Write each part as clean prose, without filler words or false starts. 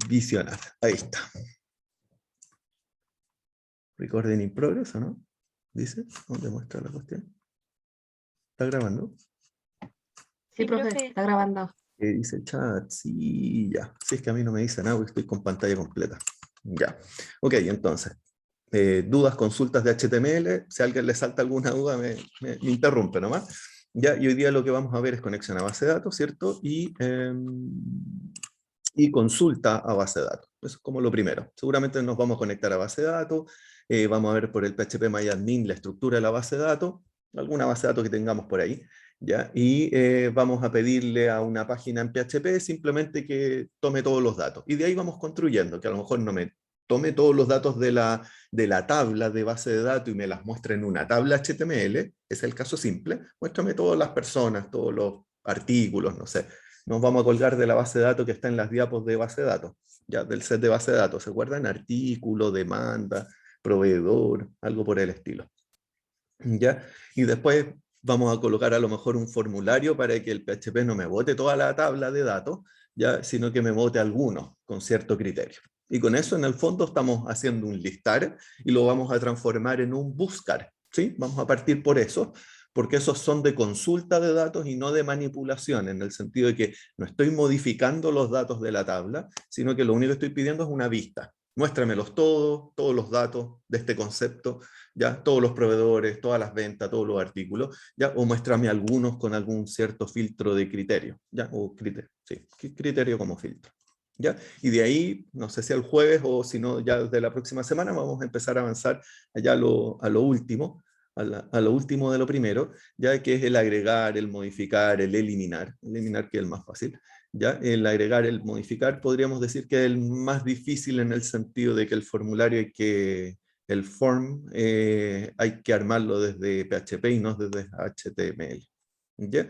visionar. Ahí está. Recording in progress, ¿o no? Dice, ¿dónde muestra la cuestión? ¿Está grabando? Sí, profe, está grabando. Dice el chat, sí, ya. Si es que a mí no me dice nada, porque estoy con pantalla completa. Ya. Ok, entonces, dudas, consultas de HTML, si a alguien le salta alguna duda, me interrumpe nomás. Ya, y hoy día lo que vamos a ver es conexión a base de datos, ¿cierto? Y consulta a base de datos. Eso es como lo primero. Seguramente nos vamos a conectar a base de datos, vamos a ver por el phpMyAdmin la estructura de la base de datos, alguna base de datos que tengamos por ahí, ¿ya? Y vamos a pedirle a una página en PHP simplemente que tome todos los datos. Y de ahí vamos construyendo, que a lo mejor no me tome todos los datos de la tabla de base de datos y me las muestre en una tabla HTML, es el caso simple, muéstrame todas las personas, todos los artículos, no sé. Nos vamos a colgar de la base de datos que está en las diapos de base de datos, ya del set de base de datos. ¿Se acuerdan? Artículo, demanda, proveedor, algo por el estilo. ¿Ya? Y después vamos a colocar a lo mejor un formulario para que el PHP no me bote toda la tabla de datos, ¿ya? Sino que me bote algunos con cierto criterio. Y con eso en el fondo estamos haciendo un listar y lo vamos a transformar en un buscar. ¿Sí? Vamos a partir por eso, porque esos son de consulta de datos y no de manipulación, en el sentido de que no estoy modificando los datos de la tabla, sino que lo único que estoy pidiendo es una vista. Muéstramelos todos los datos de este concepto, ¿ya? Todos los proveedores, todas las ventas, todos los artículos, ¿ya? O muéstrame algunos con algún cierto filtro de criterio, ¿ya? O criterio, sí, criterio como filtro, ¿ya? Y de ahí, no sé si el jueves o si no, ya desde la próxima semana vamos a empezar a avanzar allá a lo último, a lo último de lo primero, ya que es el agregar, el modificar, el eliminar que es el más fácil, ya el agregar, el modificar, podríamos decir que es el más difícil en el sentido de que el formulario el form hay que armarlo desde PHP y no desde HTML, ¿ya?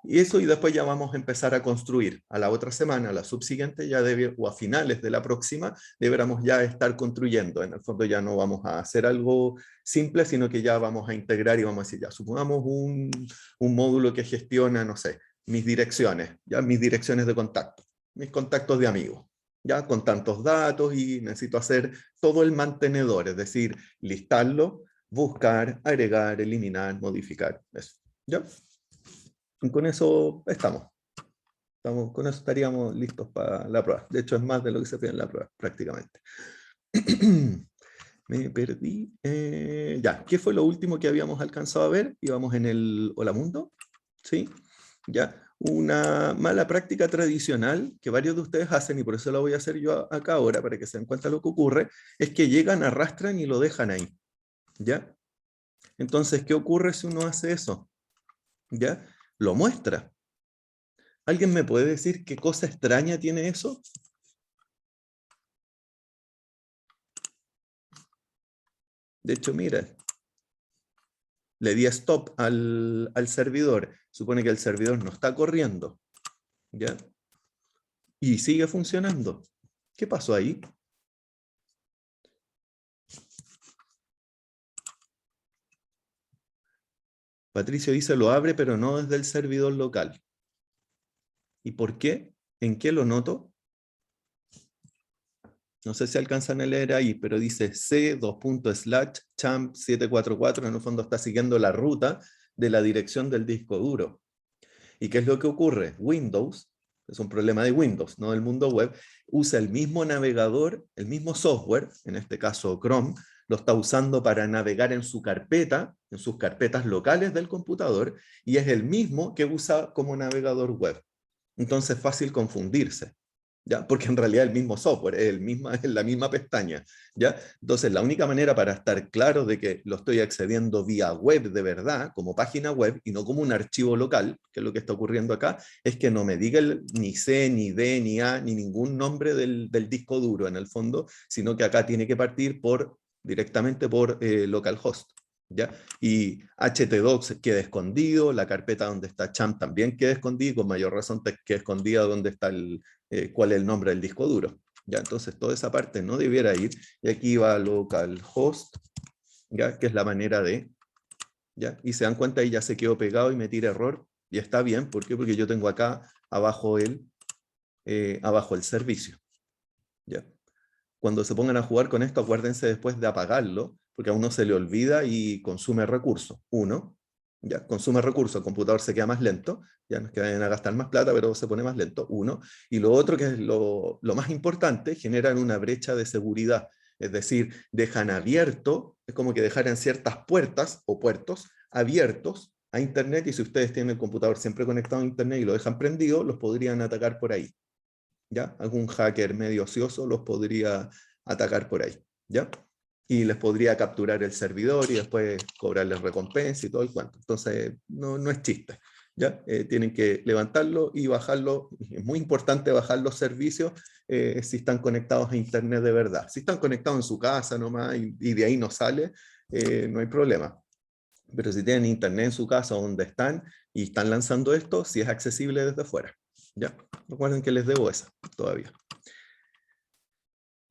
Y eso, y después ya vamos a empezar a construir. A la otra semana, a la subsiguiente, ya o a finales de la próxima, deberíamos ya estar construyendo. En el fondo ya no vamos a hacer algo simple, sino que ya vamos a integrar y vamos a decir, ya, supongamos un módulo que gestiona, no sé, mis direcciones de contacto, mis contactos de amigos, ya con tantos datos y necesito hacer todo el mantenedor, es decir, listarlo, buscar, agregar, eliminar, modificar, eso, ¿ya? Y con eso con eso estaríamos listos para la prueba. De hecho, es más de lo que se pide en la prueba, prácticamente. Me perdí. Ya, ¿qué fue lo último que habíamos alcanzado a ver? Íbamos en el Hola Mundo, ¿sí? Ya, una mala práctica tradicional que varios de ustedes hacen, y por eso la voy a hacer yo acá ahora, para que se den cuenta de lo que ocurre, es que llegan, arrastran y lo dejan ahí, ¿ya? Entonces, ¿qué ocurre si uno hace eso? ¿Ya? Lo muestra. ¿Alguien me puede decir qué cosa extraña tiene eso? De hecho, mira, le di stop al servidor. Supone que el servidor no está corriendo, ¿ya? Y sigue funcionando. ¿Qué pasó ahí? Patricio dice, lo abre, pero no desde el servidor local. ¿Y por qué? ¿En qué lo noto? No sé si alcanzan a leer ahí, pero dice c:/champ744, en el fondo está siguiendo la ruta de la dirección del disco duro. ¿Y qué es lo que ocurre? Windows, es un problema de Windows, no del mundo web, usa el mismo navegador, el mismo software, en este caso Chrome, lo está usando para navegar en su carpeta, en sus carpetas locales del computador, y es el mismo que usa como navegador web. Entonces es fácil confundirse, ¿ya? Porque en realidad el mismo software, es la misma pestaña, ¿ya? Entonces la única manera para estar claro de que lo estoy accediendo vía web de verdad, como página web, y no como un archivo local, que es lo que está ocurriendo acá, es que no me diga ni C, ni D, ni A, ni ningún nombre del disco duro en el fondo, sino que acá tiene que partir directamente por localhost, ¿ya? Y htdocs queda escondido, la carpeta donde está champ también queda escondido, con mayor razón queda escondida donde está cuál es el nombre del disco duro. ¿Ya? Entonces toda esa parte no debiera ir, y aquí va localhost, ¿ya? Que es la manera de, ¿ya? Y se dan cuenta, ahí ya se quedó pegado y me tira error, y está bien, ¿por qué? Porque yo tengo acá abajo el servicio. ¿ya? Cuando se pongan a jugar con esto, acuérdense después de apagarlo, porque a uno se le olvida y consume recursos. Uno, ya, consume recursos, el computador se queda más lento, ya no es que vayan a gastar más plata, pero se pone más lento, uno. Y lo otro, que es lo más importante, generan una brecha de seguridad. Es decir, dejan abierto, es como que dejaran ciertas puertas o puertos abiertos a Internet, y si ustedes tienen el computador siempre conectado a Internet y lo dejan prendido, los podrían atacar por ahí. ¿Ya? Algún hacker medio ocioso los podría atacar por ahí, ¿ya? Y les podría capturar el servidor y después cobrarles recompensa y todo el cuento. Entonces, no es chiste, ¿ya? Tienen que levantarlo y bajarlo. Es muy importante bajar los servicios si están conectados a Internet de verdad. Si están conectados en su casa nomás y de ahí no sale, no hay problema. Pero si tienen Internet en su casa donde están y están lanzando esto, sí es accesible desde fuera. ¿Ya? Recuerden que les debo esa todavía.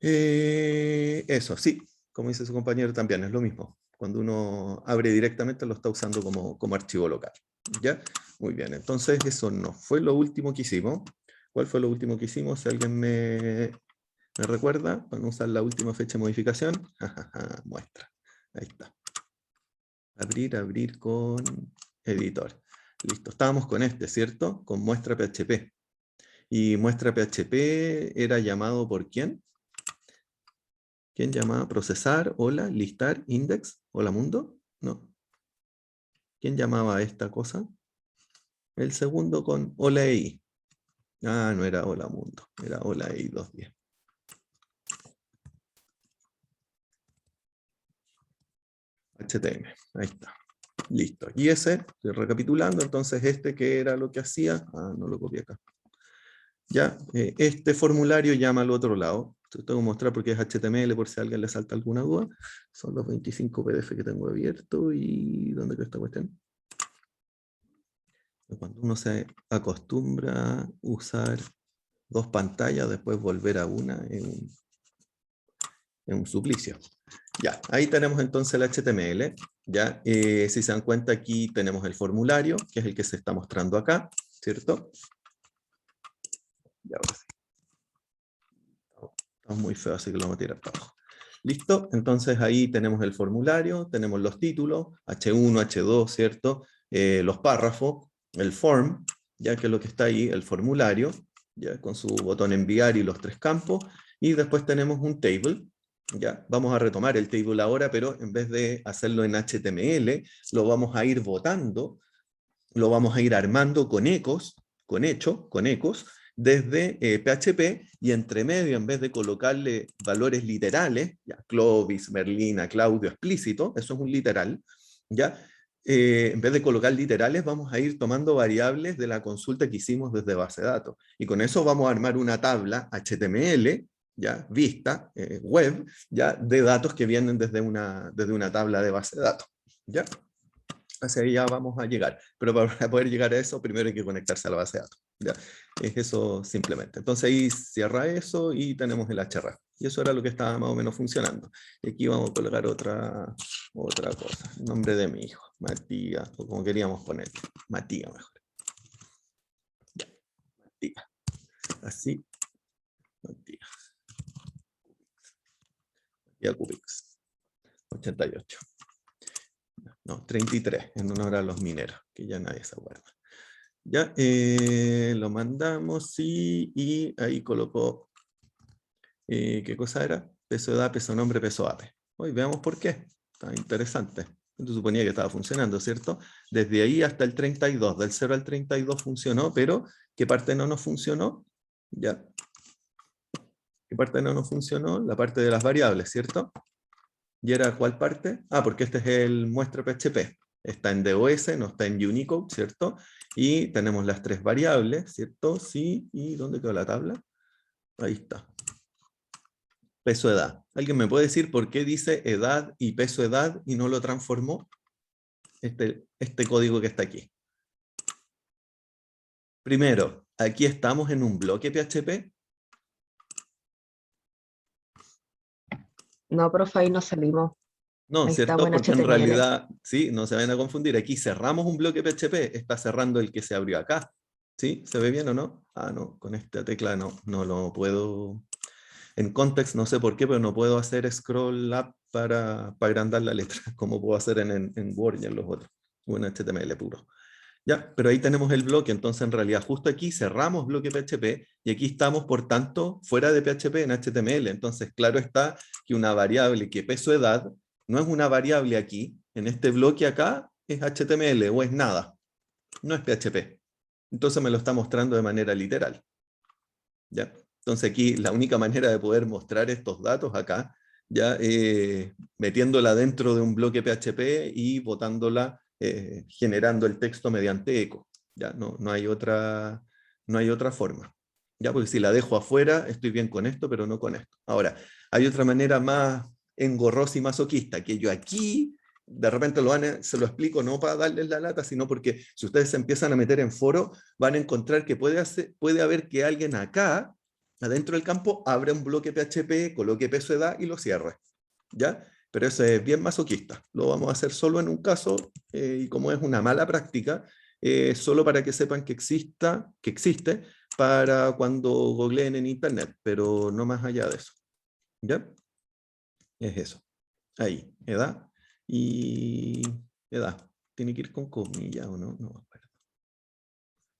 Eso, sí, como dice su compañero también, es lo mismo. Cuando uno abre directamente lo está usando como archivo local. ¿Ya? Muy bien, entonces eso no fue lo último que hicimos. ¿Cuál fue lo último que hicimos? Si alguien me recuerda, vamos a usar la última fecha de modificación. Muestra, ahí está. Abrir con editor. Listo, estábamos con este, ¿cierto? Con muestra PHP. ¿Y muestra PHP era llamado por quién? ¿Quién llamaba? ¿Procesar? ¿Hola? ¿Listar? ¿Index? ¿Hola mundo? No. ¿Quién llamaba a esta cosa? El segundo con hola EI. Ah, no era hola mundo, era hola EI 210. HTML, ahí está. Listo. Y ese, estoy recapitulando, entonces este que era lo que hacía, no lo copié acá. Ya, este formulario llama al otro lado. Te tengo que mostrar porque es HTML por si a alguien le salta alguna duda. Son los 25 PDF que tengo abierto. ¿Y dónde queda esta cuestión? Cuando uno se acostumbra a usar dos pantallas, después volver a una es un suplicio. Ya, ahí tenemos entonces el HTML. Ya, si se dan cuenta, aquí tenemos el formulario, que es el que se está mostrando acá, ¿cierto? Y ahora sí. Está muy feo, así que lo vamos a tirar para abajo. ¿Listo? Entonces ahí tenemos el formulario, tenemos los títulos, H1, H2, ¿cierto? Los párrafos, el form, ya que es lo que está ahí, el formulario, ya con su botón enviar y los tres campos, y después tenemos un table, ya, vamos a retomar el table ahora, pero en vez de hacerlo en HTML, lo vamos a ir botando, lo vamos a ir armando con ecos, con ecos, desde PHP, y entre medio, en vez de colocarle valores literales, ya, Clovis, Merlina, Claudio, explícito, eso es un literal, ya, en vez de colocar literales, vamos a ir tomando variables de la consulta que hicimos desde base de datos. Y con eso vamos a armar una tabla HTML, ya, vista, web, ya, de datos que vienen desde una tabla de base de datos. ¿Ya? Hacia ahí ya vamos a llegar. Pero para poder llegar a eso, primero hay que conectarse a la base de datos. ¿Ya? Es eso simplemente. Entonces ahí cierra eso y tenemos el href. Y eso era lo que estaba más o menos funcionando. Y aquí vamos a colocar otra cosa. El nombre de mi hijo. Matías, o como queríamos poner. Matías mejor. Ya. Matías. Así. Matías. Y a Cubix. 88. No, 33, en honor a los mineros, que ya nadie se acuerda. Ya, lo mandamos, sí, y ahí colocó, ¿qué cosa era? Peso de edad, peso nombre, peso APE. Hoy veamos por qué. Está interesante. Yo suponía que estaba funcionando, ¿cierto? Desde ahí hasta el 32, del 0 al 32 funcionó, pero ¿qué parte no nos funcionó? Ya. ¿Qué parte no nos funcionó? La parte de las variables, ¿cierto? ¿Y era cuál parte? Porque este es el muestra PHP. Está en DOS, no está en Unicode, ¿cierto? Y tenemos las tres variables, ¿cierto? Sí, ¿y dónde quedó la tabla? Ahí está. Peso edad. ¿Alguien me puede decir por qué dice edad y peso edad y no lo transformó? Este código que está aquí. Primero, aquí estamos en un bloque PHP. No, profe, ahí nos salimos. No, Ahí ¿cierto? estamos en Porque en HTML. realidad, sí, no se vayan a confundir. Aquí cerramos un bloque PHP, está cerrando el que se abrió acá. ¿Sí? ¿Se ve bien o no? No, con esta tecla no lo puedo En context no sé por qué, pero no puedo hacer scroll up para agrandar la letra, como puedo hacer en Word y en los otros, o en HTML puro. Ya, pero ahí tenemos el bloque, entonces en realidad justo aquí cerramos bloque PHP y aquí estamos, por tanto, fuera de PHP en HTML. Entonces, claro está que una variable que peso edad no es una variable aquí, en este bloque acá es HTML o es nada, no es PHP. Entonces me lo está mostrando de manera literal. ¿Ya? Entonces aquí la única manera de poder mostrar estos datos acá, ya metiéndola dentro de un bloque PHP y botándola, generando el texto mediante eco. ¿Ya? No hay otra forma. ¿Ya? Porque si la dejo afuera, estoy bien con esto, pero no con esto. Ahora, hay otra manera más engorrosa y masoquista, que yo aquí de repente se lo explico no para darles la lata, sino porque si ustedes se empiezan a meter en foro, van a encontrar que puede haber que alguien acá, adentro del campo, abra un bloque PHP, coloque peso edad y lo cierre. ¿Ya? Pero eso es bien masoquista. Lo vamos a hacer solo en un caso, y como es una mala práctica, solo para que sepan que existe, para cuando googleen en internet, pero no más allá de eso. ¿Ya? Es eso. Ahí, edad y edad. Tiene que ir con comillas o no, no me acuerdo.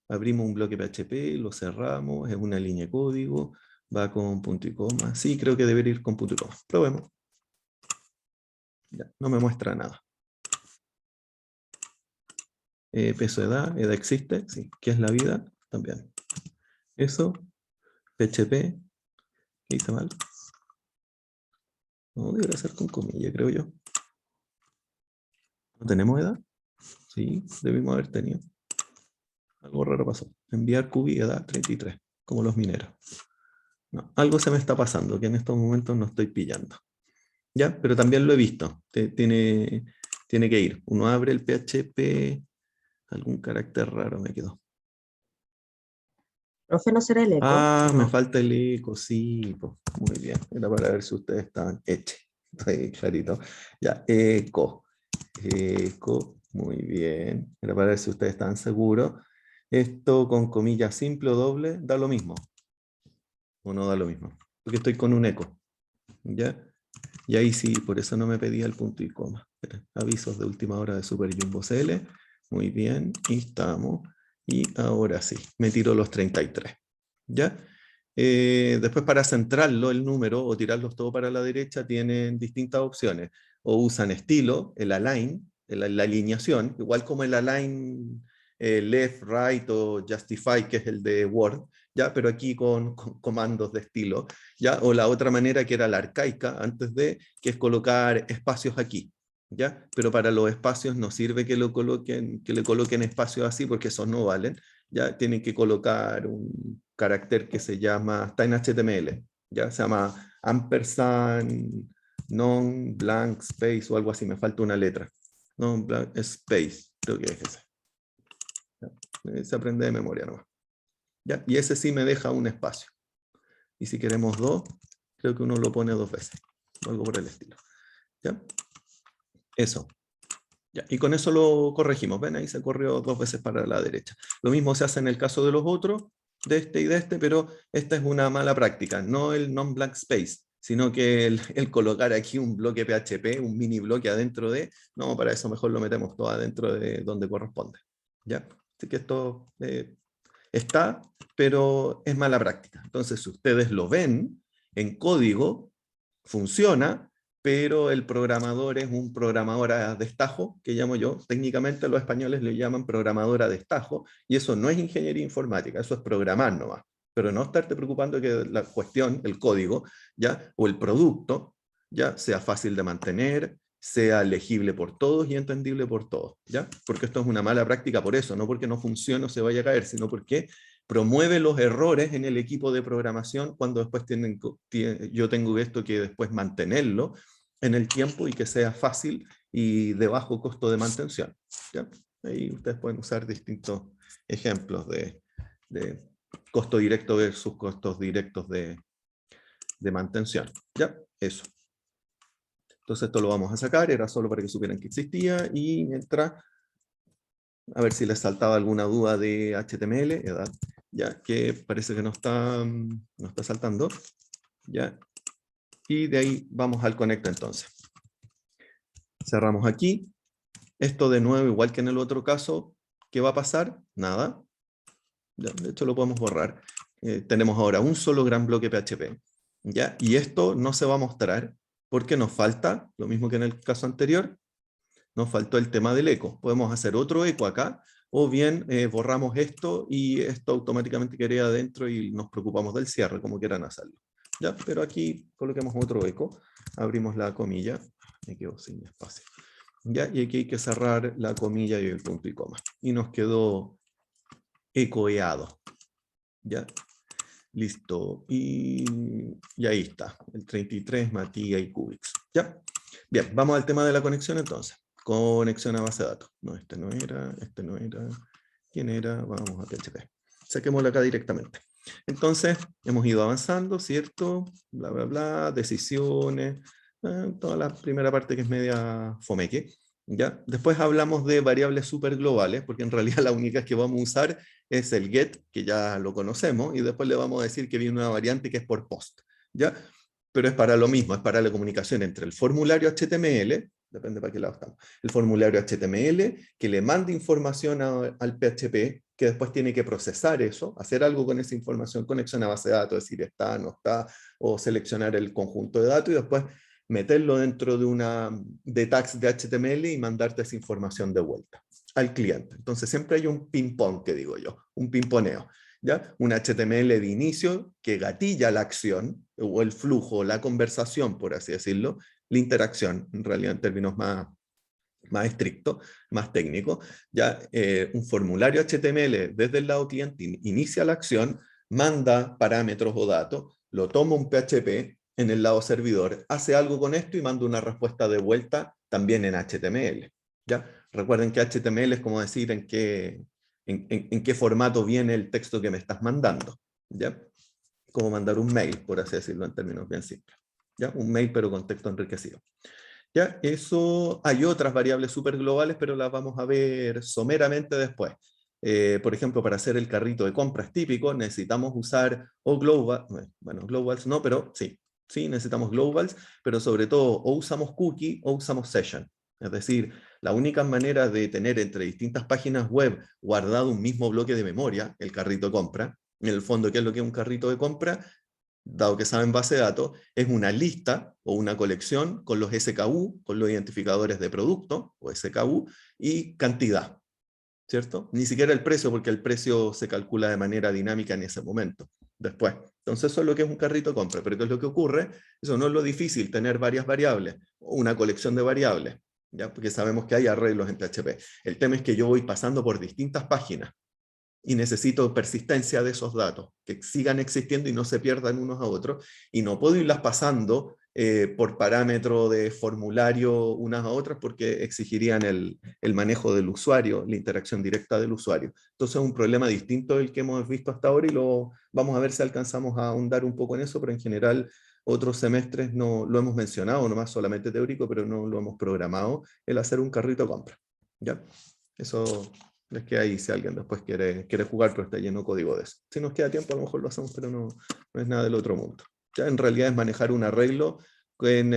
Abrimos un bloque PHP, lo cerramos, es una línea de código, va con punto y coma. Sí, creo que debería ir con punto y coma. Probemos. Ya, no me muestra nada. Peso edad, edad existe, sí. ¿Qué es la vida? También. Eso, PHP, ¿qué hice mal? No, debería ser con comillas, creo yo. ¿No tenemos edad? Sí, debimos haber tenido. Algo raro pasó. Enviar cubi edad 33, como los mineros. No, algo se me está pasando, que en estos momentos no estoy pillando. ¿Ya? Pero también lo he visto. Tiene que ir. Uno abre el PHP, algún carácter raro me quedó. Profe, ¿no será el eco? Ah, No. me falta el eco, sí. Pues, muy bien. Era para ver si ustedes estaban hechos. Está ahí clarito. Ya, eco. Eco, muy bien. Era para ver si ustedes están seguros. Esto con comillas simple o doble, da lo mismo. O no da lo mismo. Porque estoy con un eco. ¿Ya? Y ahí sí, por eso no me pedía el punto y coma. Avisos de última hora de Super Jumbo CL. Muy bien, y estamos. Y ahora sí, me tiró los 33. ¿Ya? Después para centrarlo el número o tirarlos todo para la derecha tienen distintas opciones. O usan estilo, el align, la alineación, igual como el align left, right o justify, que es el de Word, ¿ya? Pero aquí con comandos de estilo. ¿Ya? O la otra manera que era la arcaica, antes de, que es colocar espacios aquí. ¿Ya? Pero para los espacios no sirve que le coloquen espacios así porque esos no valen. ¿Ya? Tienen que colocar un carácter que se llama, está en HTML, ¿ya? Se llama ampersand non blank space o algo así, me falta una letra. Non blank space, creo que es ese. ¿Ya? Se aprende de memoria nomás. ¿Ya? Y ese sí me deja un espacio. Y si queremos dos, creo que uno lo pone dos veces, o algo por el estilo. ¿Ya? Eso. Ya. Y con eso lo corregimos. ¿Ven? Ahí se corrió dos veces para la derecha. Lo mismo se hace en el caso de los otros, de este y de este, pero esta es una mala práctica. No el non-blank space, sino que el colocar aquí un bloque PHP, un mini bloque adentro de, no, para eso mejor lo metemos todo adentro de donde corresponde. ¿Ya? Así que esto está, pero es mala práctica. Entonces, si ustedes lo ven en código, funciona, pero el programador es un programador a destajo, que llamo yo. Técnicamente los españoles le llaman programador a destajo, y eso no es ingeniería informática, eso es programar nomás. Pero no estarte preocupando que la cuestión, el código, ¿ya? O el producto, ¿ya? Sea fácil de mantener, sea legible por todos y entendible por todos, ¿ya? Porque esto es una mala práctica por eso, no porque no funcione o se vaya a caer, sino porque promueve los errores en el equipo de programación cuando después yo tengo esto que después mantenerlo en el tiempo y que sea fácil y de bajo costo de mantención, ¿ya? Ahí ustedes pueden usar distintos ejemplos de costo directo versus costos directos de mantención, ¿ya? Eso. Entonces esto lo vamos a sacar, era solo para que supieran que existía, y mientras, a ver si les saltaba alguna duda de HTML, edad, ya que parece que no está saltando. ¿ya? Y de ahí vamos al conecta entonces. Cerramos aquí. Esto de nuevo, igual que en el otro caso, ¿qué va a pasar? Nada. Ya, de hecho lo podemos borrar. Tenemos ahora un solo gran bloque PHP. ¿Ya? Y esto no se va a mostrar porque nos falta, lo mismo que en el caso anterior, nos faltó el tema del eco. Podemos hacer otro eco acá, o bien borramos esto y esto automáticamente quedaría adentro y nos preocupamos del cierre, como quieran hacerlo. ¿Ya? Pero aquí coloquemos otro eco, abrimos la comilla, me quedo sin espacio. ¿Ya? Y aquí hay que cerrar la comilla y el punto y coma. Y nos quedó ecoeado. ¿Ya? Listo. Y ahí está. El 33, Matías y Cubix. ¿Ya? Bien, vamos al tema de la conexión entonces. Conexión a base de datos. No, este no era, este no era. ¿Quién era? Vamos a PHP. Saquémoslo acá directamente. Entonces, hemos ido avanzando, ¿cierto? Bla, bla, bla, decisiones, toda la primera parte que es media fomeque. ¿Ya? Después hablamos de variables súper globales, porque en realidad la única que vamos a usar es el get, que ya lo conocemos, y después le vamos a decir que viene una variante que es por post. ¿Ya? Pero es para lo mismo, es para la comunicación entre el formulario HTML, depende para qué lado estamos, el formulario HTML, que le manda información al PHP, que después tiene que procesar eso, hacer algo con esa información, conexión a base de datos, decir está, no está, o seleccionar el conjunto de datos y después meterlo dentro de tags de HTML y mandarte esa información de vuelta al cliente. Entonces siempre hay un ping-pong, que digo yo, un ping-poneo. ¿Ya? Un HTML de inicio que gatilla la acción, o el flujo, la conversación, por así decirlo, la interacción, en realidad en términos más estrictos, más técnicos. ¿Ya? Un formulario HTML desde el lado cliente inicia la acción, manda parámetros o datos, lo toma un PHP en el lado servidor, hace algo con esto y manda una respuesta de vuelta también en HTML. ¿Ya? Recuerden que HTML es como decir en qué formato viene el texto que me estás mandando. ¿Ya? Como mandar un mail, por así decirlo en términos bien simples. ¿Ya? Un mail pero con texto enriquecido. ¿Ya? Eso, hay otras variables súper globales, pero las vamos a ver someramente después. Por ejemplo, para hacer el carrito de compras típico, necesitamos usar o global, bueno, globals no, pero sí, necesitamos globals, pero sobre todo o usamos cookie o usamos session. Es decir, la única manera de tener entre distintas páginas web guardado un mismo bloque de memoria, el carrito de compra, en el fondo, ¿qué es lo que es un carrito de compra? Dado que saben base de datos, es una lista o una colección con los SKU, con los identificadores de producto, o SKU, y cantidad, ¿cierto? Ni siquiera el precio, porque el precio se calcula de manera dinámica en ese momento, después. Entonces eso es lo que es un carrito de compra, pero ¿qué es lo que ocurre? Eso no es lo difícil, tener varias variables, o una colección de variables, ¿ya? Porque sabemos que hay arreglos en PHP. El tema es que yo voy pasando por distintas páginas, y necesito persistencia de esos datos, que sigan existiendo y no se pierdan unos a otros, y no puedo irlas pasando por parámetro de formulario unas a otras porque exigirían el manejo del usuario, la interacción directa del usuario. Entonces es un problema distinto del que hemos visto hasta ahora y lo vamos a ver si alcanzamos a ahondar un poco en eso, pero en general otros semestres no lo hemos mencionado, nomás solamente teórico, pero no lo hemos programado, el hacer un carrito de compra. ¿Ya? Eso es que ahí si alguien después quiere jugar, pero está lleno de código de eso. Si nos queda tiempo, a lo mejor lo hacemos, pero no es nada del otro mundo. Ya en realidad es manejar un arreglo en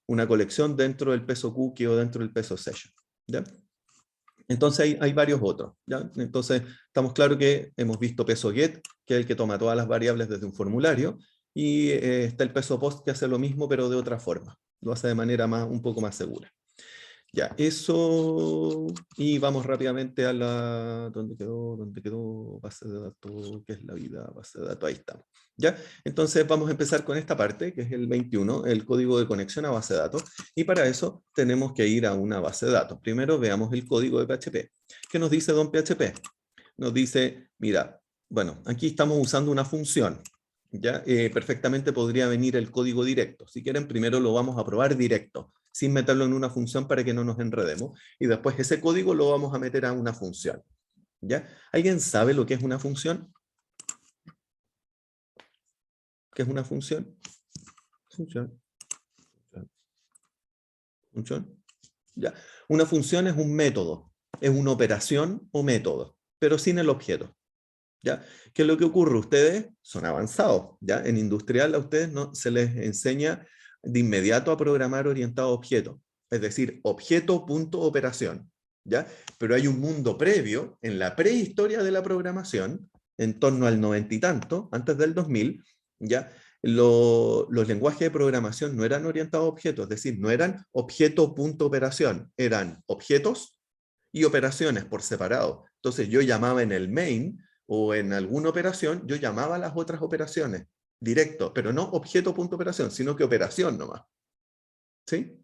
una colección dentro del peso cookie o dentro del peso session. ¿Ya? Entonces hay varios otros. ¿Ya? Entonces estamos claros que hemos visto peso get, que es el que toma todas las variables desde un formulario, y está el peso post que hace lo mismo, pero de otra forma. Lo hace de manera un poco más segura. Ya, eso, y vamos rápidamente a la, ¿dónde quedó? Base de datos, ¿qué es la vida? Base de datos, ahí estamos. Ya, entonces vamos a empezar con esta parte, que es el 21, el código de conexión a base de datos, y para eso tenemos que ir a una base de datos. Primero veamos el código de PHP. ¿Qué nos dice don PHP? Nos dice, mira, bueno, aquí estamos usando una función, ¿ya? Perfectamente podría venir el código directo. Si quieren, primero lo vamos a probar directo, sin meterlo en una función para que no nos enredemos. Y después ese código lo vamos a meter a una función. ¿Ya? ¿Alguien sabe lo que es una función? ¿Qué es una función? Función. Función. ¿Ya? Una función es un método, es una operación o método, pero sin el objeto. ¿Ya? ¿Qué es lo que ocurre? Ustedes son avanzados, ¿ya? En industrial a ustedes no se les enseña de inmediato a programar orientado a objeto, es decir, objeto.operación, ¿ya? Pero hay un mundo previo, en la prehistoria de la programación, en torno al 90 y tanto, antes del 2000, ¿ya? Los lenguajes de programación no eran orientados a objetos, es decir, no eran objeto.operación, eran objetos y operaciones por separado. Entonces yo llamaba en el main o en alguna operación, yo llamaba a las otras operaciones directo, pero no objeto.operación, sino que operación nomás. ¿Sí?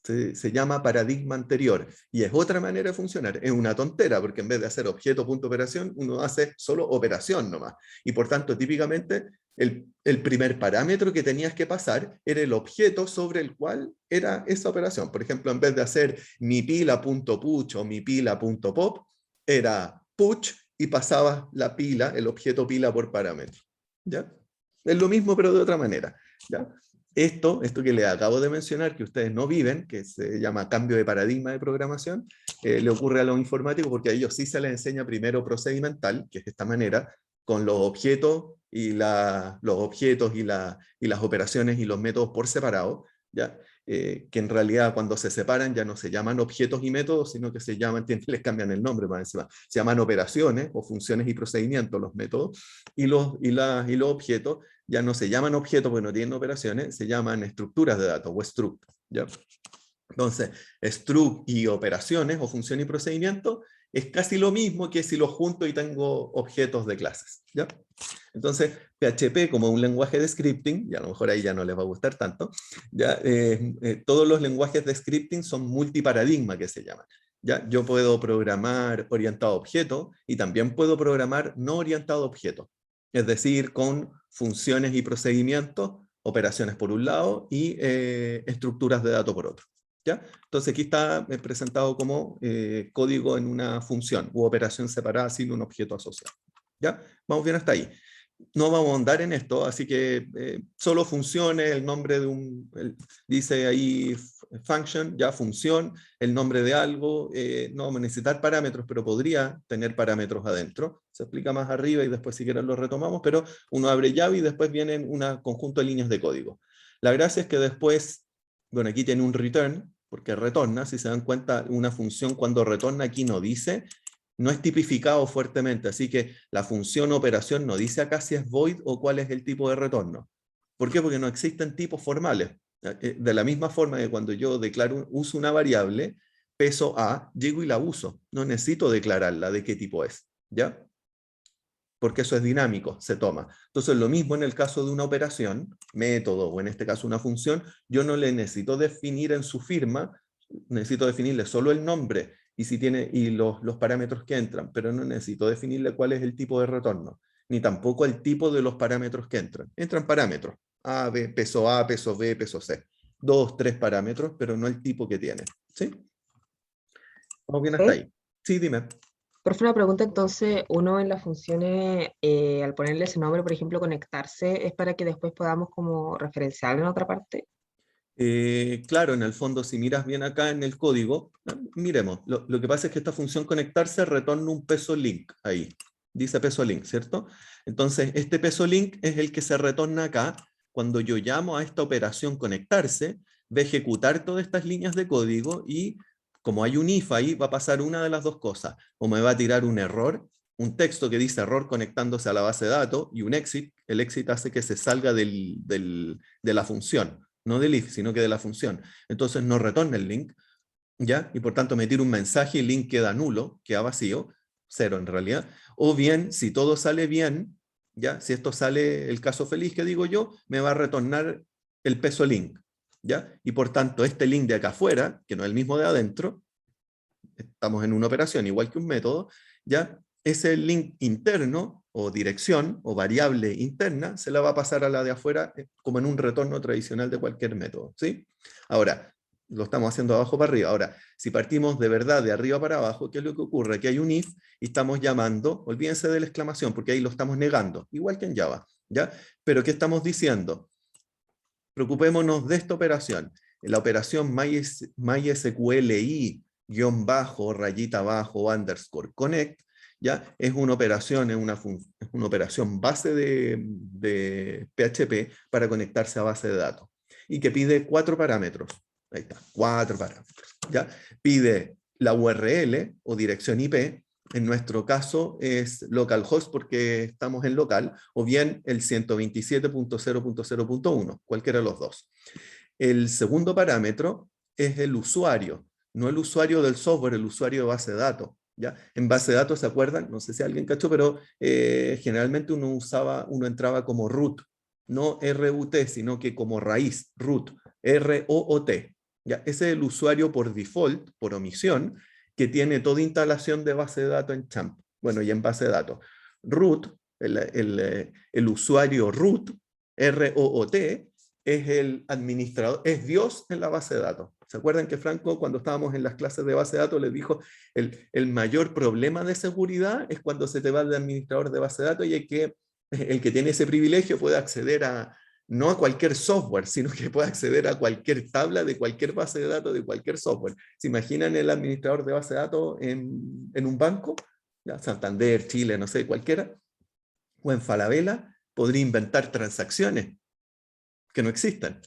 Se llama paradigma anterior y es otra manera de funcionar. Es una tontera porque en vez de hacer objeto.operación, uno hace solo operación nomás. Y por tanto, típicamente, el primer parámetro que tenías que pasar era el objeto sobre el cual era esa operación. Por ejemplo, en vez de hacer mi pila.push o mi pila.pop, era push y pasabas la pila, el objeto pila por parámetro. ¿Ya? Es lo mismo, pero de otra manera. ¿Ya? Esto que les acabo de mencionar, que ustedes no viven, que se llama cambio de paradigma de programación, le ocurre a los informáticos porque a ellos sí se les enseña primero procedimental, que es de esta manera, con los objetos y, los objetos y las operaciones y los métodos por separado, ¿ya? Que en realidad cuando se separan ya no se llaman objetos y métodos, sino que se llaman, les cambian el nombre más encima, se llaman operaciones o funciones y procedimientos los métodos, y los objetos ya no se llaman objetos porque no tienen operaciones, se llaman estructuras de datos o struct, ¿ya? Entonces, struct y operaciones o función y procedimiento es casi lo mismo que si lo junto y tengo objetos de clases, ¿ya? Entonces, PHP como un lenguaje de scripting, y a lo mejor ahí ya no les va a gustar tanto, ¿ya? Todos los lenguajes de scripting son multiparadigma que se llaman. ¿Ya? Yo puedo programar orientado a objeto y también puedo programar no orientado a objeto, es decir, con funciones y procedimientos, operaciones por un lado y estructuras de datos por otro. ¿Ya? Entonces aquí está presentado como código en una función u operación separada sin un objeto asociado. ¿Ya? Vamos bien hasta ahí. No vamos a ahondar en esto, así que solo funciones, el nombre de dice ahí function, ya función, el nombre de algo, no vamos a necesitar parámetros, pero podría tener parámetros adentro. Se explica más arriba y después si quieren lo retomamos, pero uno abre llave y después vienen un conjunto de líneas de código. La gracia es que después, bueno, aquí tiene un return, porque retorna, si se dan cuenta, una función cuando retorna aquí no dice, no es tipificado fuertemente, así que la función operación no dice acá si es void o cuál es el tipo de retorno. ¿Por qué? Porque no existen tipos formales. De la misma forma que cuando yo declaro, uso una variable, peso A, llego y la uso. No necesito declararla de qué tipo es, ¿ya? Porque eso es dinámico, se toma. Entonces, lo mismo en el caso de una operación, método, o en este caso una función, yo no le necesito definir en su firma, necesito definirle solo el nombre y, si tiene, y los parámetros que entran, pero no necesito definirle cuál es el tipo de retorno, ni tampoco el tipo de los parámetros que entran. Entran parámetros, A, peso B, peso C. 2, 3 parámetros, pero no el tipo que tiene. ¿Sí? Vamos bien hasta ahí. Sí, dime. Profe, una pregunta entonces, uno en las funciones, al ponerle ese nombre, por ejemplo, conectarse, ¿es para que después podamos como referenciar en otra parte? Claro, en el fondo, si miras bien acá en el código, miremos, lo que pasa es que esta función conectarse retorna un peso link ahí. Dice peso link, ¿cierto? Entonces, este peso link es el que se retorna acá cuando yo llamo a esta operación conectarse, va a ejecutar todas estas líneas de código y como hay un if ahí, va a pasar una de las dos cosas. O me va a tirar un error, un texto que dice error conectándose a la base de datos y un exit. El exit hace que se salga de la función. No del if, sino que de la función. Entonces no retorna el link, ¿ya? Y por tanto me tira un mensaje y el link queda nulo, queda vacío, cero en realidad. O bien, si todo sale bien, ¿ya? Si esto sale el caso feliz que digo yo, me va a retornar el peso link, ¿ya? Y por tanto este link de acá afuera, que no es el mismo de adentro, estamos en una operación igual que un método, ¿ya? Ese link interno o dirección o variable interna se la va a pasar a la de afuera como en un retorno tradicional de cualquier método, ¿sí? Ahora, lo estamos haciendo de abajo para arriba. Ahora, si partimos de verdad de arriba para abajo, ¿qué es lo que ocurre? Que hay un if y estamos llamando, olvídense de la exclamación, porque ahí lo estamos negando, igual que en Java, ¿ya? Pero ¿qué estamos diciendo? Preocupémonos de esta operación. La operación MySQLi __underscore connect, ¿ya? Es una operación, es una operación base de PHP para conectarse a base de datos y que pide 4 parámetros. Ahí está, 4 parámetros. ¿Ya? Pide la URL o dirección IP, en nuestro caso es localhost porque estamos en local, o bien el 127.0.0.1, cualquiera de los dos. El segundo parámetro es el usuario, no el usuario del software, el usuario de base de datos. ¿Ya? En base de datos, ¿se acuerdan? No sé si alguien cachó, pero generalmente uno entraba como root, no RUT, sino que como raíz, root, R-O-O-T. ¿Ya? Ese es el usuario por default, por omisión, que tiene toda instalación de base de datos en Champ. Bueno, y en base de datos. Root, el usuario root, R-O-O-T, es el administrador, es Dios en la base de datos. ¿Se acuerdan que Franco, cuando estábamos en las clases de base de datos, les dijo el mayor problema de seguridad es cuando se te va de administrador de base de datos y el que tiene ese privilegio puede acceder no a cualquier software, sino que puede acceder a cualquier tabla de cualquier base de datos de cualquier software. ¿Se imaginan el administrador de base de datos en un banco? ¿Ya? Santander, Chile, no sé, cualquiera. O en Falabella, podría inventar transacciones que no existen.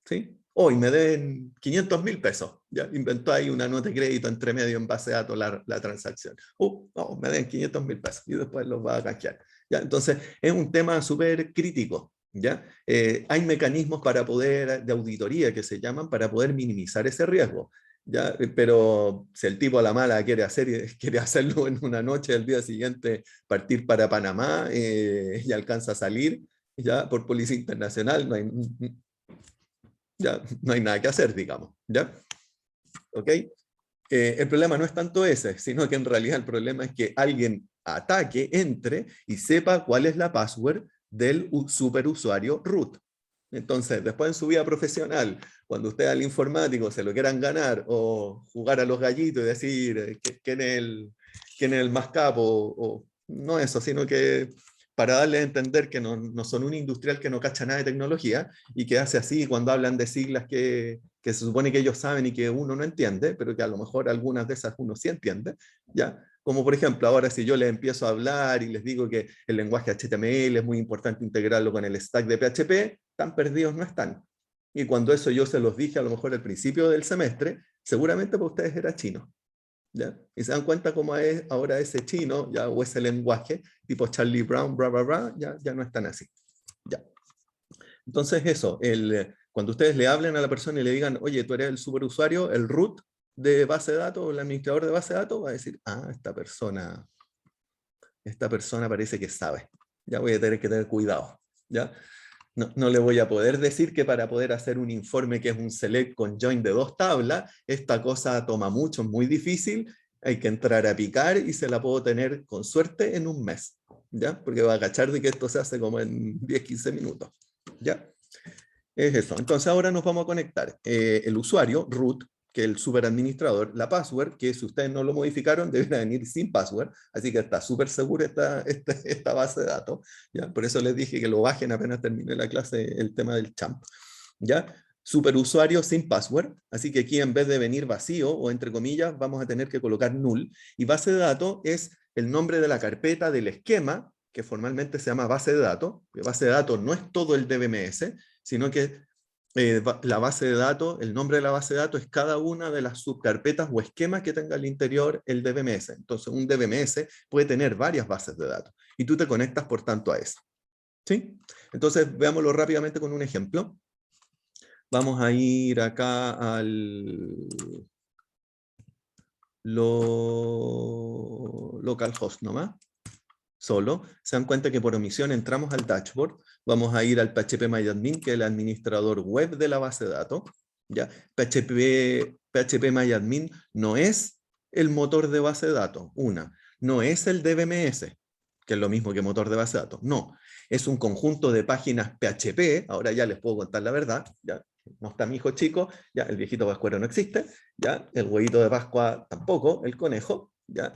¿Sí? Hoy me deben 500.000 pesos. ¿Ya? Inventó ahí una nota de crédito entre medio en base de datos la transacción. No, me deben 500.000 pesos y después los va a canjear. ¿Ya? Entonces, es un tema súper crítico. ¿Ya? Hay mecanismos para poder, de auditoría que se llaman, para poder minimizar ese riesgo. ¿Ya? Pero si el tipo a la mala quiere hacerlo en una noche, el día siguiente partir para Panamá y alcanza a salir ya por Policía Internacional, no hay nada que hacer, digamos. ¿Ya? ¿Ok? El problema no es tanto ese, sino que en realidad el problema es que alguien ataque, entre y sepa cuál es la password del superusuario root. Entonces, después en su vida profesional, cuando usted al informático se lo quieran ganar o jugar a los gallitos y decir quién es el más capo, o no eso, sino que para darle a entender que no son un industrial que no cacha nada de tecnología y que hace así cuando hablan de siglas que se supone que ellos saben y que uno no entiende, pero que a lo mejor algunas de esas uno sí entiende, ¿ya? Como por ejemplo, ahora si yo les empiezo a hablar y les digo que el lenguaje HTML es muy importante integrarlo con el stack de PHP, tan perdidos no están. Y cuando eso yo se los dije a lo mejor al principio del semestre, seguramente para ustedes era chino. ¿Ya? Y se dan cuenta cómo es ahora ese chino, ya, o ese lenguaje, tipo Charlie Brown, bla, bla, bla, ya no están así. Ya. Entonces eso, cuando ustedes le hablen a la persona y le digan, oye, tú eres el superusuario, el root de base de datos, o el administrador de base de datos, va a decir, esta persona parece que sabe. Ya voy a tener que tener cuidado. ¿Ya? No le voy a poder decir que para poder hacer un informe que es un select con join de 2 tablas, esta cosa toma mucho, es muy difícil, hay que entrar a picar y se la puedo tener con suerte en un mes, ¿ya? Porque va a cachar de que esto se hace como en 10-15 minutos, ¿ya? Es eso. Entonces ahora nos vamos a conectar. El usuario, root, que es el superadministrador, la password, que si ustedes no lo modificaron, debería venir sin password, así que está súper segura esta base de datos. ¿Ya? Por eso les dije que lo bajen apenas termine la clase, el tema del champ. ¿Ya? Superusuario sin password, así que aquí en vez de venir vacío, o entre comillas, vamos a tener que colocar null, y base de datos es el nombre de la carpeta del esquema, que formalmente se llama base de datos, que base de datos no es todo el DBMS, sino que la base de datos, el nombre de la base de datos es cada una de las subcarpetas o esquemas que tenga al interior el DBMS. Entonces un DBMS puede tener varias bases de datos y tú te conectas por tanto a esa. ¿Sí? Entonces veámoslo rápidamente con un ejemplo. Vamos a ir acá al localhost nomás. Solo, se dan cuenta que por omisión entramos al dashboard, vamos a ir al phpMyAdmin, que es el administrador web de la base de datos. ¿Ya? phpMyAdmin no es el motor de base de datos, no es el DBMS, que es lo mismo que motor de base de datos, no, es un conjunto de páginas PHP, ahora ya les puedo contar la verdad, ya no está mi hijo chico, ya el viejito pascuero no existe, ya el huevito de Pascua tampoco, el conejo, ya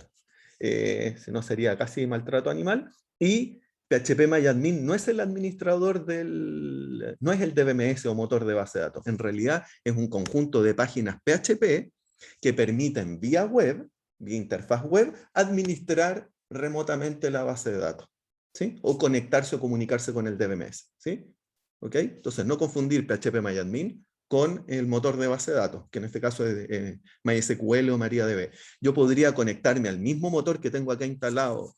si no sería casi maltrato animal, y phpMyAdmin no es el administrador no es el DBMS o motor de base de datos, en realidad es un conjunto de páginas PHP que permiten vía web, vía interfaz web, administrar remotamente la base de datos, ¿sí? O conectarse o comunicarse con el DBMS, ¿sí? ¿Ok? Entonces, no confundir PHP-MyAdmin con el motor de base de datos, que en este caso es MySQL o MariaDB. Yo podría conectarme al mismo motor que tengo acá instalado.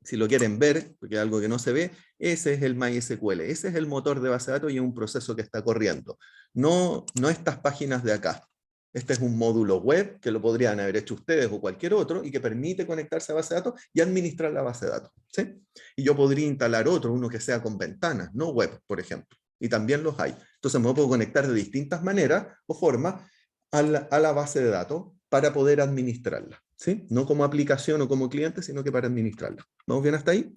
Si lo quieren ver, porque es algo que no se ve, ese es el MySQL, ese es el motor de base de datos y es un proceso que está corriendo. No estas páginas de acá. Este es un módulo web que lo podrían haber hecho ustedes o cualquier otro y que permite conectarse a base de datos y administrar la base de datos, ¿sí? Y yo podría instalar otro, uno que sea con ventanas, no web, por ejemplo. Y también los hay. Entonces me puedo conectar de distintas maneras o formas a la base de datos para poder administrarla, ¿sí? No como aplicación o como cliente, sino que para administrarla. ¿Vamos bien hasta ahí?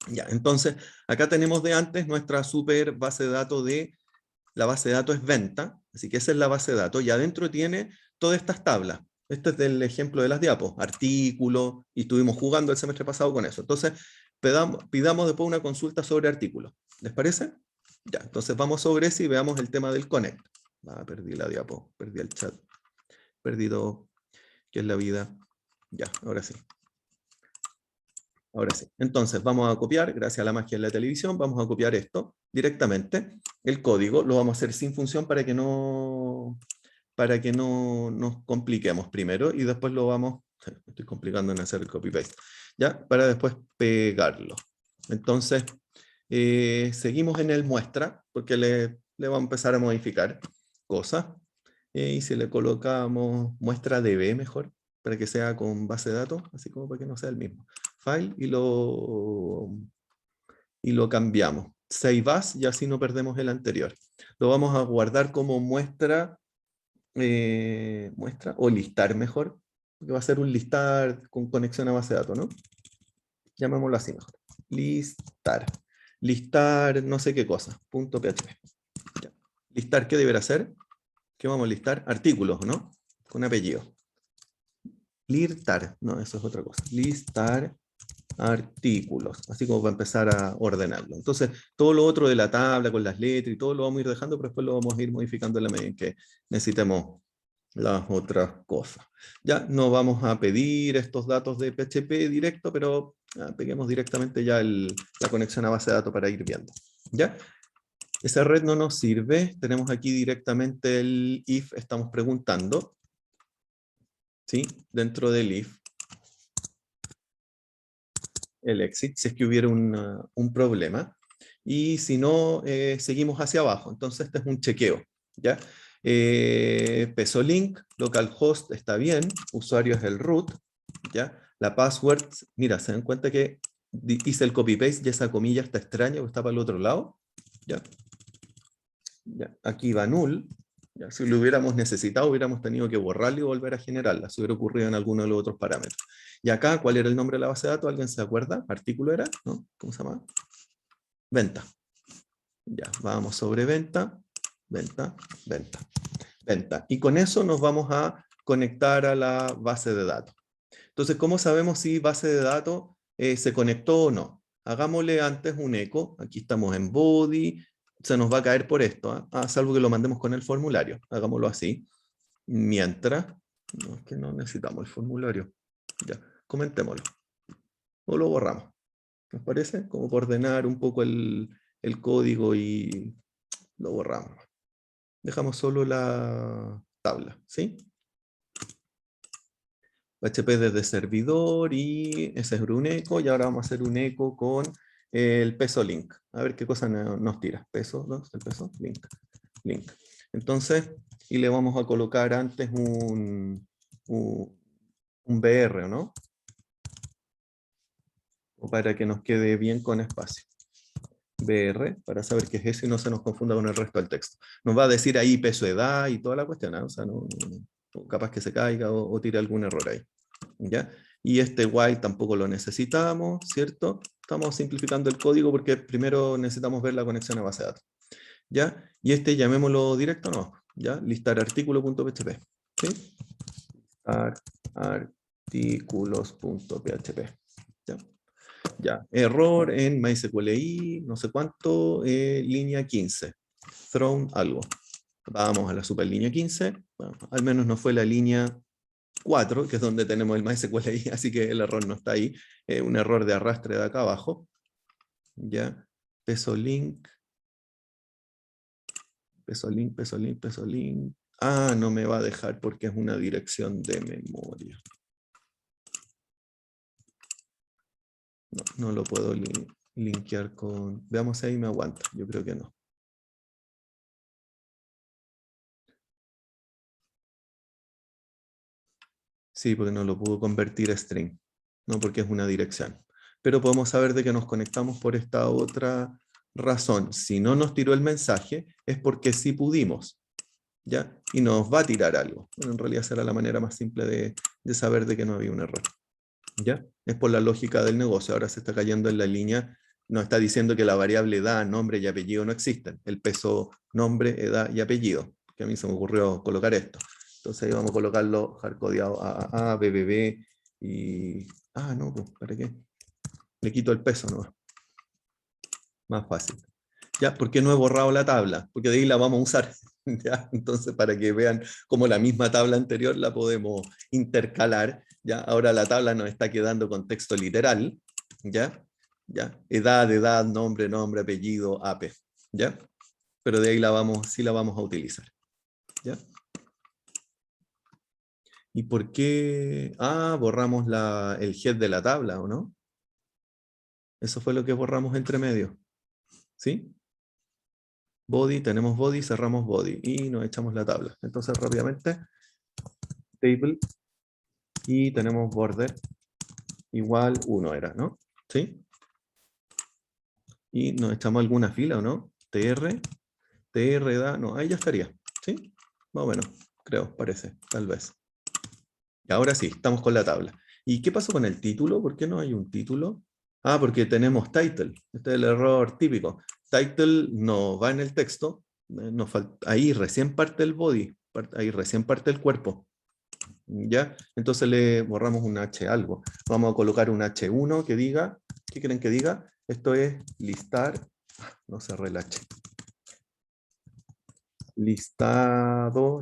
Ya, entonces, acá tenemos de antes nuestra super base de datos la base de datos es venta, así que esa es la base de datos, y adentro tiene todas estas tablas. Este es del ejemplo de las diapos, artículos, y estuvimos jugando el semestre pasado con eso. Entonces, pidamos después una consulta sobre artículos. ¿Les parece? Ya, entonces vamos sobre eso y veamos el tema del connect. Perdí la diapo, perdí el chat, perdí todo, que es la vida. Ya, ahora sí. Ahora sí. Entonces, vamos a copiar, gracias a la magia de la televisión, vamos a copiar esto directamente. El código lo vamos a hacer sin función para que no nos compliquemos primero y después lo vamos, me estoy complicando en hacer el copy-paste, ¿ya? Para después pegarlo. Entonces, seguimos en el muestra, porque le vamos a empezar a modificar cosas. Y si le colocamos muestra DB mejor, para que sea con base de datos, así como para que no sea el mismo. File y lo cambiamos. Save as y así no perdemos el anterior. Lo vamos a guardar como muestra o listar mejor, porque va a ser un listar con conexión a base de datos, ¿no? Llamémoslo así mejor. Listar. Listar no sé qué cosa, .php. Ya. Listar, ¿qué deberá ser? ¿Qué vamos a listar? Artículos, ¿no? Con apellido. Listar, no, eso es otra cosa. Listar artículos, así como para empezar a ordenarlo. Entonces, todo lo otro de la tabla con las letras y todo lo vamos a ir dejando, pero después lo vamos a ir modificando en la medida en que necesitemos las otras cosas. Ya no vamos a pedir estos datos de PHP directo, pero peguemos directamente ya la conexión a base de datos para ir viendo. ¿Ya? Esa red no nos sirve, tenemos aquí directamente el if, estamos preguntando, ¿sí? Dentro del if, el exit, si es que hubiera un problema, y si no, seguimos hacia abajo. Entonces este es un chequeo, ¿ya? Peso link, localhost está bien, usuario es el root, ¿ya? La password, mira, se dan cuenta que hice el copy-paste y esa comilla está extraña porque está para el otro lado, ¿ya? Ya, aquí va null. Ya, si lo hubiéramos necesitado, hubiéramos tenido que borrarlo y volver a generarla, si hubiera ocurrido en alguno de los otros parámetros. Y acá, ¿cuál era el nombre de la base de datos? ¿Alguien se acuerda? ¿Artículo era? ¿No? ¿Cómo se llama? Venta. Ya, vamos sobre venta, venta, venta, venta. Y con eso nos vamos a conectar a la base de datos. Entonces, ¿cómo sabemos si base de datos se conectó o no? Hagámosle antes un eco. Aquí estamos en body. Se nos va a caer por esto, salvo que lo mandemos con el formulario. Hagámoslo así. Mientras, no, es que no necesitamos el formulario. Ya, comentémoslo. O lo borramos. ¿Nos parece? Como por ordenar un poco el código y lo borramos. Dejamos solo la tabla, ¿sí? PHP desde servidor y ese es un eco, y ahora vamos a hacer un eco con el peso link. A ver qué cosa nos tira. Peso, ¿no? El peso, link. Link. Entonces, y le vamos a colocar antes un BR, ¿no? O para que nos quede bien con espacio. BR, para saber qué es eso y no se nos confunda con el resto del texto. Nos va a decir ahí peso, edad y toda la cuestión, ¿no? O sea, capaz que se caiga o tire algún error ahí. ¿Ya? Y este while tampoco lo necesitamos, ¿cierto? Estamos simplificando el código porque primero necesitamos ver la conexión a base de datos. ¿Ya? Y este llamémoslo directo, no, ¿ya? Listar artículo.php. ¿Sí? Listar artículos.php. ¿Ya? Ya, error en MySQLi, no sé cuánto, línea 15. Thrown algo. Vamos a la super línea 15. Bueno, al menos no fue la línea 4, que es donde tenemos el MySQL ahí, así que el error no está ahí, un error de arrastre de acá abajo, ¿ya? Peso link, peso link, ah, no me va a dejar porque es una dirección de memoria. No, no lo puedo linkear con, veamos si ahí me aguanta, yo creo que no. Sí, porque no lo pudo convertir a string, no porque es una dirección. Pero podemos saber de que nos conectamos por esta otra razón. Si no nos tiró el mensaje, es porque sí pudimos, ¿ya? Y nos va a tirar algo. Bueno, en realidad será la manera más simple de saber de que no había un error, ¿ya? Es por la lógica del negocio. Ahora se está cayendo en la línea, nos está diciendo que la variable edad, nombre y apellido no existen. El peso, nombre, edad y apellido. Que a mí se me ocurrió colocar esto. Entonces ahí vamos a colocarlo hardcodeado AAA, BBB y... Ah, no, pues, ¿para qué? Le quito el peso, ¿no? Más fácil. ¿Ya? ¿Por qué no he borrado la tabla? Porque de ahí la vamos a usar. ¿Ya? Entonces, para que vean cómo la misma tabla anterior la podemos intercalar. ¿Ya? Ahora la tabla nos está quedando con texto literal. ¿Ya? ¿Ya? Edad, nombre, apellido, AP. ¿Ya? Pero de ahí sí la vamos a utilizar. ¿Ya? ¿Y por qué? Ah, borramos el head de la tabla, ¿o no? Eso fue lo que borramos entre medio. ¿Sí? Body, tenemos body, cerramos body y nos echamos la tabla. Entonces rápidamente, table y tenemos border igual 1 era, ¿no? ¿Sí? Y nos echamos alguna fila, ¿o no? tr da, no, ahí ya estaría, ¿sí? Más o menos, creo, parece, tal vez. Y ahora sí, estamos con la tabla. ¿Y qué pasó con el título? ¿Por qué no hay un título? Ah, porque tenemos title. Este es el error típico. Title no va en el texto. Ahí recién parte el body. Ahí recién parte el cuerpo. ¿Ya? Entonces le borramos un H algo. Vamos a colocar un H1 que diga, ¿qué creen que diga? Esto es listar, no cerré el H. Listado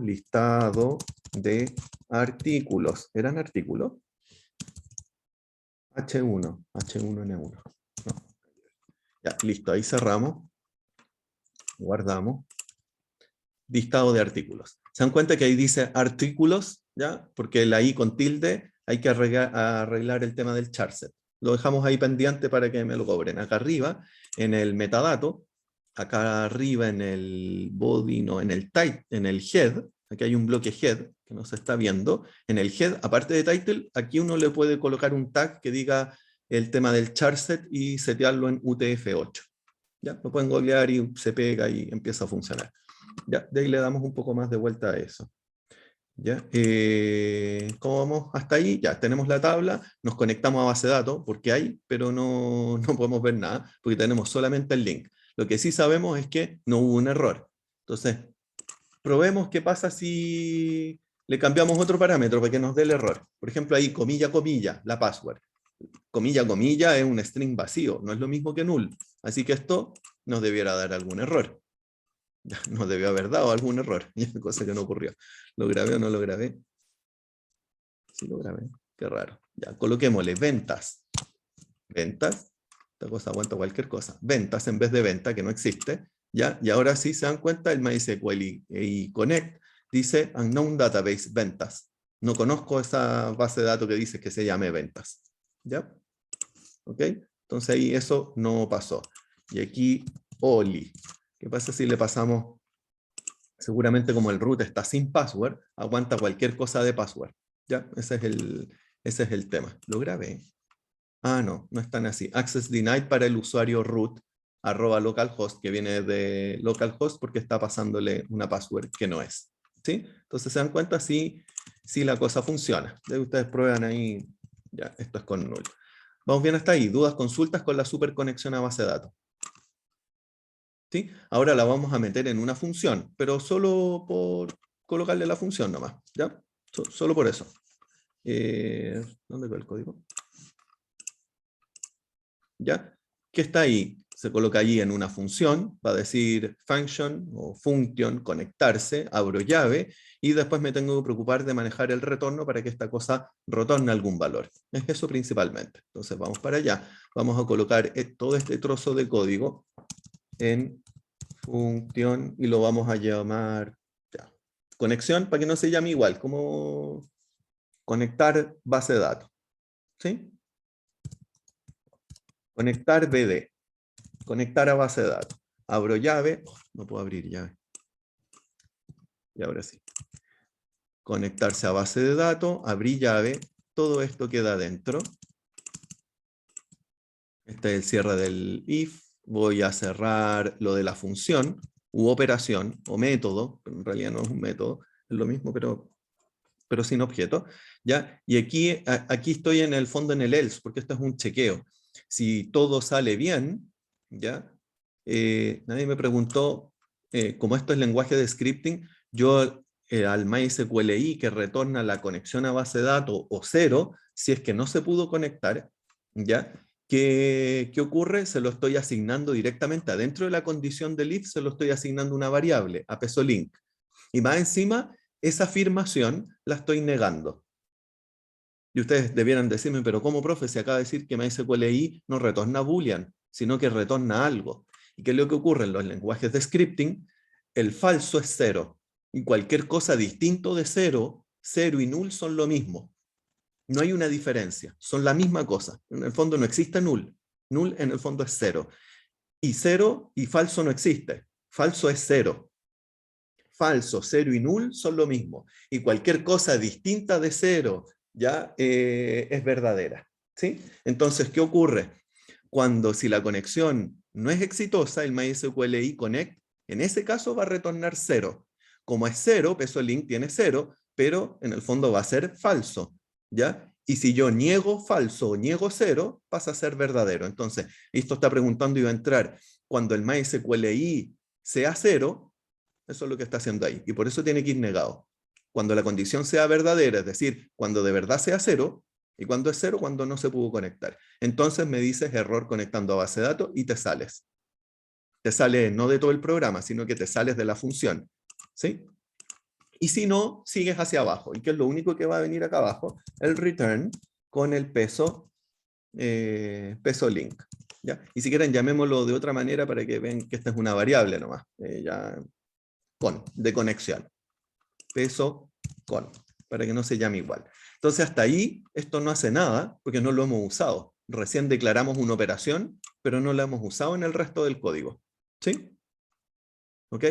de artículos. ¿Eran artículos? H1N1. No. Ya, listo, ahí cerramos, guardamos. Listado de artículos. ¿Se dan cuenta que ahí dice artículos? ¿Ya? Porque la I con tilde hay que arreglar el tema del charset. Lo dejamos ahí pendiente para que me lo cobren. Acá arriba, en el metadato, acá arriba en el body, no, en el type, en el head, aquí hay un bloque head que no se está viendo. En el head, aparte de title, aquí uno le puede colocar un tag que diga el tema del charset y setearlo en UTF-8. ¿Ya? Lo pueden googlear y se pega y empieza a funcionar. Ya, de ahí le damos un poco más de vuelta a eso. ¿Ya? ¿Cómo vamos hasta ahí? Ya, tenemos la tabla, nos conectamos a base de datos, porque hay, pero no, no podemos ver nada, porque tenemos solamente el link. Lo que sí sabemos es que no hubo un error. Entonces, probemos qué pasa si le cambiamos otro parámetro para que nos dé el error. Por ejemplo, ahí, comilla, comilla, la password. Comilla, comilla es un string vacío, no es lo mismo que null. Así que esto nos debiera dar algún error. No debió haber dado algún error, cosa que no ocurrió. ¿Lo grabé o no lo grabé? Sí lo grabé, qué raro. Ya, coloquémosle ventas. Ventas, esta cosa aguanta cualquier cosa. Ventas en vez de venta, que no existe. ¿Ya? Y ahora sí se dan cuenta, el MySQL y Connect dice Unknown Database Ventas. No conozco esa base de datos que dice que se llame ventas. ¿Ya? ¿Ok? Entonces ahí eso no pasó. Y aquí, Oli. ¿Qué pasa si le pasamos? Seguramente como el root está sin password, aguanta cualquier cosa de password. ¿Ya? Ese es el tema. ¿Lo grabé? Ah, no, no están así. Access denied para el usuario root @localhost, que viene de localhost porque está pasándole una password que no es. ¿Sí? Entonces se dan cuenta si la cosa funciona. Ustedes prueban ahí, ya, esto es con null. Vamos bien hasta ahí. ¿Dudas, consultas con la superconexión a base de datos? ¿Sí? Ahora la vamos a meter en una función, pero solo por colocarle la función nomás, ¿ya? Solo por eso. ¿Dónde va el código? ¿Ya? ¿Qué está ahí? se coloca allí en una función, va a decir function o function, conectarse, abro llave, y después me tengo que preocupar de manejar el retorno para que esta cosa retorne algún valor. Es eso principalmente. Entonces vamos para allá. Vamos a colocar todo este trozo de código en función y lo vamos a llamar ya, conexión, para que no se llame igual, como conectar base de datos. ¿Sí? Conectar BD. Conectar a base de datos. Abro llave. Oh, no puedo abrir llave. Y ahora sí. Conectarse a base de datos. Abrí llave. Todo esto queda dentro. Este es el cierre del if. Voy a cerrar lo de la función u operación o método. Pero en realidad no es un método. Es lo mismo, pero sin objeto. ¿Ya? Y aquí estoy en el fondo en el else, porque esto es un chequeo. Si todo sale bien, ¿ya? Nadie me preguntó, como esto es lenguaje de scripting, yo al MySQLi que retorna la conexión a base de datos o 0, si es que no se pudo conectar, ¿ya? ¿Qué ocurre? Se lo estoy asignando directamente adentro de la condición del if, se lo estoy asignando una variable, a peso link. Y más encima, esa afirmación la estoy negando. Y ustedes debieran decirme, pero ¿cómo, profe? Se acaba de decir que MySQLi no retorna boolean, sino que retorna algo. ¿Y qué es lo que ocurre en los lenguajes de scripting? El falso es 0. Y cualquier cosa distinto de 0, 0 y null son lo mismo. No hay una diferencia, son la misma cosa. En el fondo no existe null. Null en el fondo es 0. Y 0 y falso no existe. Falso es 0. Falso, 0 y null son lo mismo. Y cualquier cosa distinta de 0 ya es verdadera. ¿Sí? Entonces, ¿qué ocurre? Cuando si la conexión no es exitosa, el MySQLi Connect, en ese caso va a retornar 0. Como es 0, peso link tiene 0, pero en el fondo va a ser falso. ¿Ya? Y si yo niego falso o niego 0, pasa a ser verdadero. Entonces, esto está preguntando y va a entrar cuando el MySQLi sea 0, eso es lo que está haciendo ahí. Y por eso tiene que ir negado. Cuando la condición sea verdadera, es decir, cuando de verdad sea 0, y cuando es 0, cuando no se pudo conectar. Entonces me dices error conectando a base de datos y te sales. Te sale no de todo el programa, sino que te sales de la función. ¿Sí? Y si no, sigues hacia abajo. ¿Y qué es lo único que va a venir acá abajo? El return con el peso link. ¿Ya? Y si quieren, llamémoslo de otra manera para que vean que esta es una variable nomás. De conexión. Peso con, para que no se llame igual. Entonces hasta ahí esto no hace nada porque no lo hemos usado. Recién declaramos una operación, pero no la hemos usado en el resto del código. ¿Sí? ¿Ok?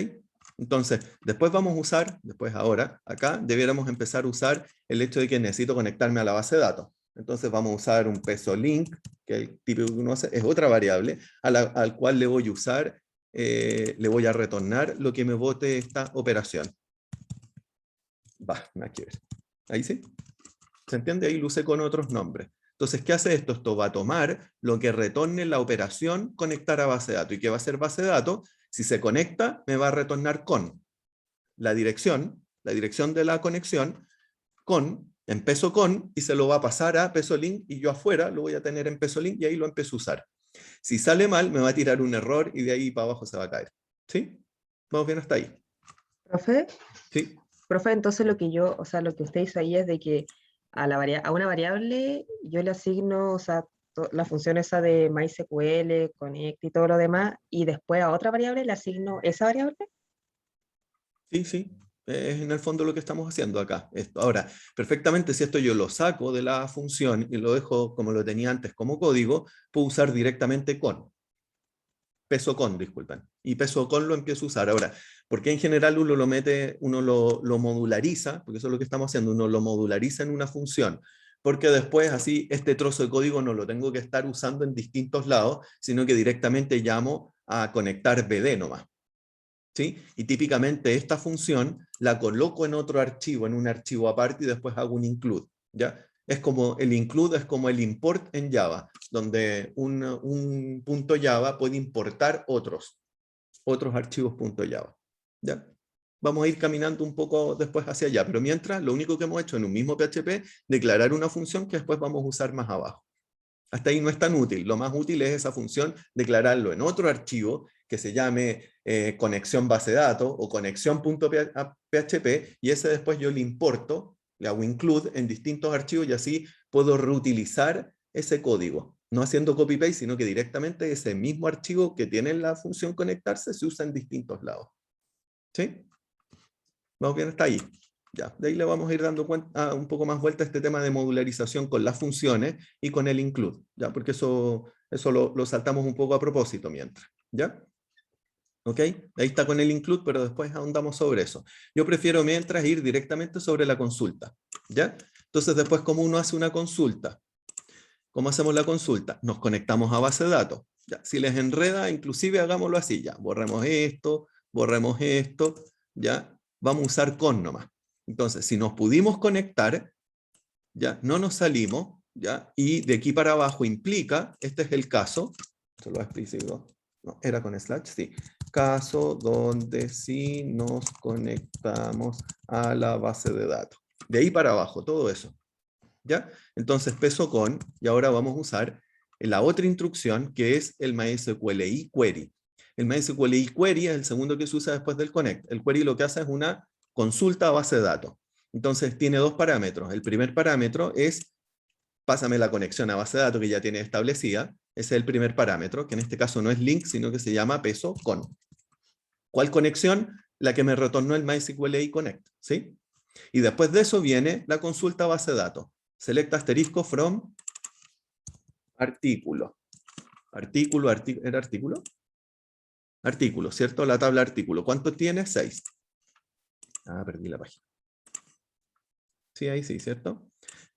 Entonces, después vamos a usar, ahora, acá, debiéramos empezar a usar el hecho de que necesito conectarme a la base de datos. Entonces vamos a usar un peso link, que el típico que uno hace, es otra variable, al cual le voy a usar, le voy a retornar lo que me bote esta operación. Nada que ver. Ahí sí. ¿Se entiende? Ahí lo usé con otros nombres. Entonces, ¿qué hace esto? Esto va a tomar lo que retorne la operación conectar a base de datos. ¿Y qué va a hacer base de datos? Si se conecta, me va a retornar con la dirección de la conexión, en peso con, y se lo va a pasar a peso link, y yo afuera lo voy a tener en peso link, y ahí lo empiezo a usar. Si sale mal, me va a tirar un error, y de ahí para abajo se va a caer. ¿Sí? ¿Vamos bien hasta ahí? ¿Profe? Sí. Profe, entonces lo que yo, o sea, lo que usted hizo ahí es de que a una variable yo le asigno, o sea, la función esa de MySQL, connect y todo lo demás, y después a otra variable le asigno esa variable. Sí, sí. Es en el fondo lo que estamos haciendo acá. Ahora, perfectamente, si esto yo lo saco de la función y lo dejo como lo tenía antes como código, puedo usar directamente con. Peso con, disculpen. Y peso con lo empiezo a usar. Ahora, porque en general uno lo mete, uno lo modulariza, porque eso es lo que estamos haciendo, uno lo modulariza en una función, porque después así este trozo de código no lo tengo que estar usando en distintos lados, sino que directamente llamo a conectar BD nomás. ¿Sí? Y típicamente esta función la coloco en otro archivo, en un archivo aparte, y después hago un include. ¿Ya? Es como el include, es como el import en Java, donde un punto Java puede importar otros archivos punto Java. ¿Ya? Vamos a ir caminando un poco después hacia allá, pero mientras lo único que hemos hecho en un mismo PHP, declarar una función que después vamos a usar más abajo. Hasta ahí no es tan útil. Lo más útil es esa función declararlo en otro archivo que se llame conexión base de datos o conexión.php, y ese después yo le importo, le hago include en distintos archivos, y así puedo reutilizar ese código. No haciendo copy-paste, sino que directamente ese mismo archivo que tiene la función conectarse se usa en distintos lados. ¿Sí? Vamos bien hasta ahí. Ya, de ahí le vamos a ir dando cuenta, un poco más vuelta a este tema de modularización con las funciones y con el include, ¿ya? Porque eso lo saltamos un poco a propósito mientras, ¿ya? ¿Ok? Ahí está con el include, pero después ahondamos sobre eso. Yo prefiero mientras ir directamente sobre la consulta, ¿ya? Entonces después, ¿cómo uno hace una consulta? ¿Cómo hacemos la consulta? Nos conectamos a base de datos. Ya, si les enreda, inclusive hagámoslo así, ya. Borremos esto, ya. Vamos a usar con nomás. Entonces, si nos pudimos conectar, ya, no nos salimos, ya, y de aquí para abajo implica, este es el caso, esto lo explico, no, era con slash, sí, caso donde sí nos conectamos a la base de datos. De ahí para abajo, todo eso. ¿Ya? Entonces peso con, y ahora vamos a usar la otra instrucción que es el MySQLi query. El MySQLi query es el segundo que se usa después del connect. El query lo que hace es una consulta a base de datos. Entonces tiene dos parámetros. El primer parámetro es pásame la conexión a base de datos que ya tiene establecida. Ese es el primer parámetro, que en este caso no es link, sino que se llama peso con. ¿Cuál conexión? La que me retornó el MySQLi connect, ¿sí? Y después de eso viene la consulta a base de datos. Select asterisco from artículo. ¿Era artículo? Artículo, ¿cierto? La tabla artículo. ¿Cuánto tiene? 6. Ah, perdí la página. Sí, ahí sí, ¿cierto?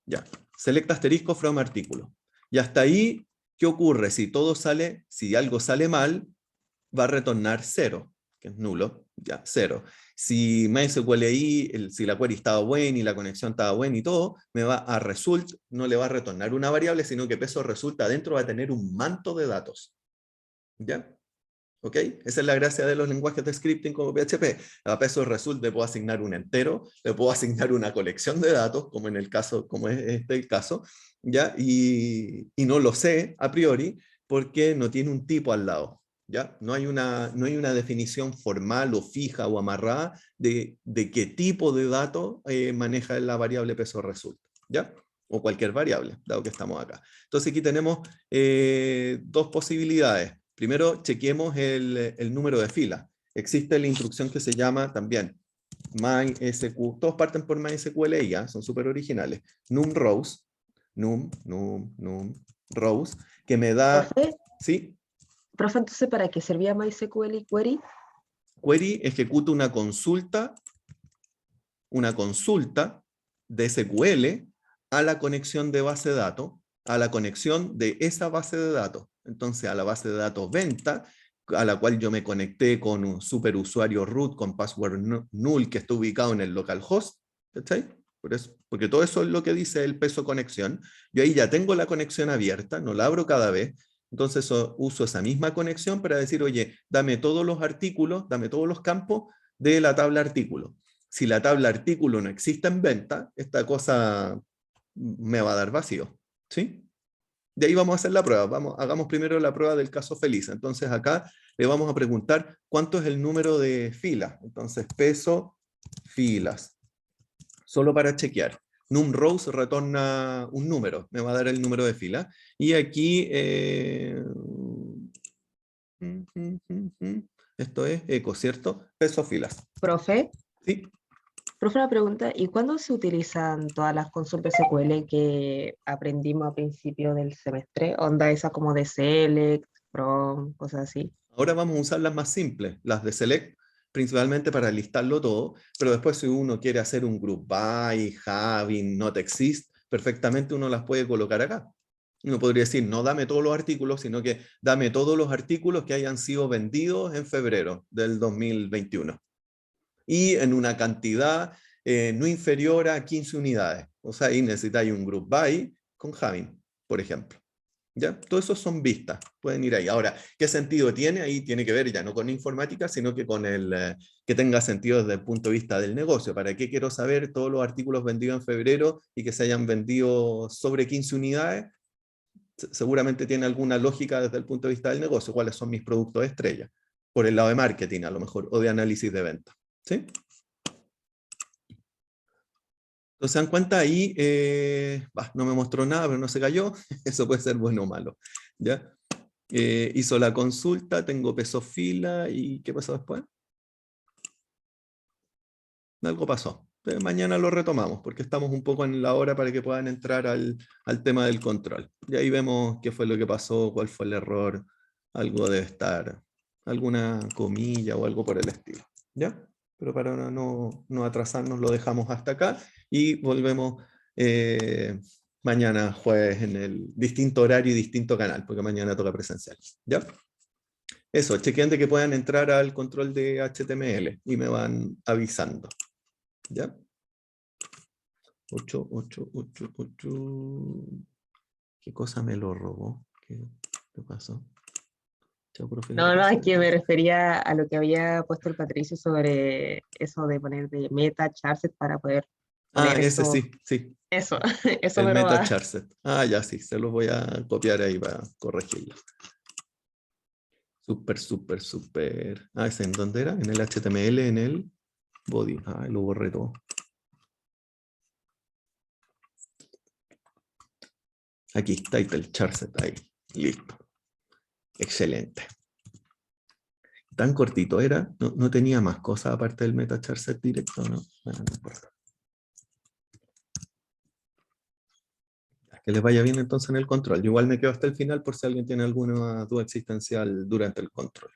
Ya. Select asterisco from artículo. Y hasta ahí, ¿qué ocurre? Si todo sale, si algo sale mal, va a retornar 0, que es nulo, ya, 0. Si MySQLi, si la query estaba buena y la conexión estaba buena y todo, me va a result, no le va a retornar una variable, sino que peso resulta adentro va a tener un manto de datos. ¿Ya? ¿Ok? Esa es la gracia de los lenguajes de scripting como PHP. A peso result le puedo asignar un entero, le puedo asignar una colección de datos, como en el caso, como es este el caso, ¿ya? Y no lo sé a priori porque no tiene un tipo al lado. ¿Ya? No hay una definición formal o fija o amarrada de qué tipo de dato maneja la variable peso result, ¿ya? O cualquier variable, dado que estamos acá. Entonces aquí tenemos dos posibilidades. Primero, chequeemos el número de fila. Existe la instrucción que se llama también MySQL, todos parten por MySQLi, ¿ya? Son súper originales. Num rows, num rows, que me da, Profe, ¿sí? profe, entonces, ¿para qué servía MySQL query? Query ejecuta una consulta de SQL a la conexión de base de datos, a la conexión de esa base de datos. Entonces, a la base de datos venta, a la cual yo me conecté con un superusuario root con password null que está ubicado en el localhost, ¿cachai? Porque todo eso es lo que dice el peso conexión. Yo ahí ya tengo la conexión abierta, no la abro cada vez, entonces uso esa misma conexión para decir, oye, dame todos los artículos, dame todos los campos de la tabla artículo. Si la tabla artículo no existe en venta, esta cosa me va a dar vacío, ¿sí? De ahí vamos a hacer la prueba. Hagamos primero la prueba del caso feliz. Entonces acá le vamos a preguntar cuánto es el número de filas. Entonces peso filas, solo para chequear. Num rows retorna un número, me va a dar el número de filas. Y aquí, esto es eco, ¿cierto? Peso filas. Profe, Sí. profe, una pregunta, ¿y cuándo se utilizan todas las consultas SQL que aprendimos a principio del semestre? Onda esa como de select, from, cosas así. Ahora vamos a usar las más simples, las de select, principalmente para listarlo todo, pero después si uno quiere hacer un group by, having, not exist, perfectamente uno las puede colocar acá. Uno podría decir, no dame todos los artículos, sino que dame todos los artículos que hayan sido vendidos en febrero del 2021. Y en una cantidad no inferior a 15 unidades. O sea, ahí necesitáis un group by con having, por ejemplo. ¿Ya? Todo eso son vistas, pueden ir ahí. Ahora, ¿qué sentido tiene? Ahí tiene que ver ya no con informática, sino que con que tenga sentido desde el punto de vista del negocio. ¿Para qué quiero saber todos los artículos vendidos en febrero y que se hayan vendido sobre 15 unidades? seguramente tiene alguna lógica desde el punto de vista del negocio, cuáles son mis productos estrella, por el lado de marketing a lo mejor, o de análisis de venta. ¿Sí? Entonces, se dan cuenta ahí, no me mostró nada, pero no se cayó, eso puede ser bueno o malo. ¿Ya? Hizo la consulta, tengo peso fila, ¿y qué pasó después? Algo pasó. Entonces, mañana lo retomamos, porque estamos un poco en la hora para que puedan entrar al tema del control. Y ahí vemos qué fue lo que pasó, cuál fue el error, algo debe estar, alguna comilla o algo por el estilo. ¿Ya? Pero para no atrasarnos lo dejamos hasta acá y volvemos mañana jueves en el distinto horario y distinto canal, porque mañana toca presencial. ¿Ya? Eso, chequen de que puedan entrar al control de HTML y me van avisando. ¿Ya? 8, 8, 8, 8. ¿Qué cosa me lo robó? ¿Qué pasó? Chao, profe, No, no, es gracias. que me refería a lo que había puesto el Patricio sobre eso de poner de meta, charset para poder Ah, poner ese eso, sí, sí. eso, eso El me meta robaba. charset. Ah, ya sí, se los voy a copiar ahí para corregirlo. Súper, súper, súper. Ah, ¿ese en dónde era? En el HTML, en el body. Ah, lo borré todo. Aquí, title, charset, ahí. Listo. Excelente. Tan cortito era, no tenía más cosas aparte del meta charset directo, ¿no? Bueno, no importa. Que les vaya bien entonces en el control. Yo igual me quedo hasta el final por si alguien tiene alguna duda existencial durante el control.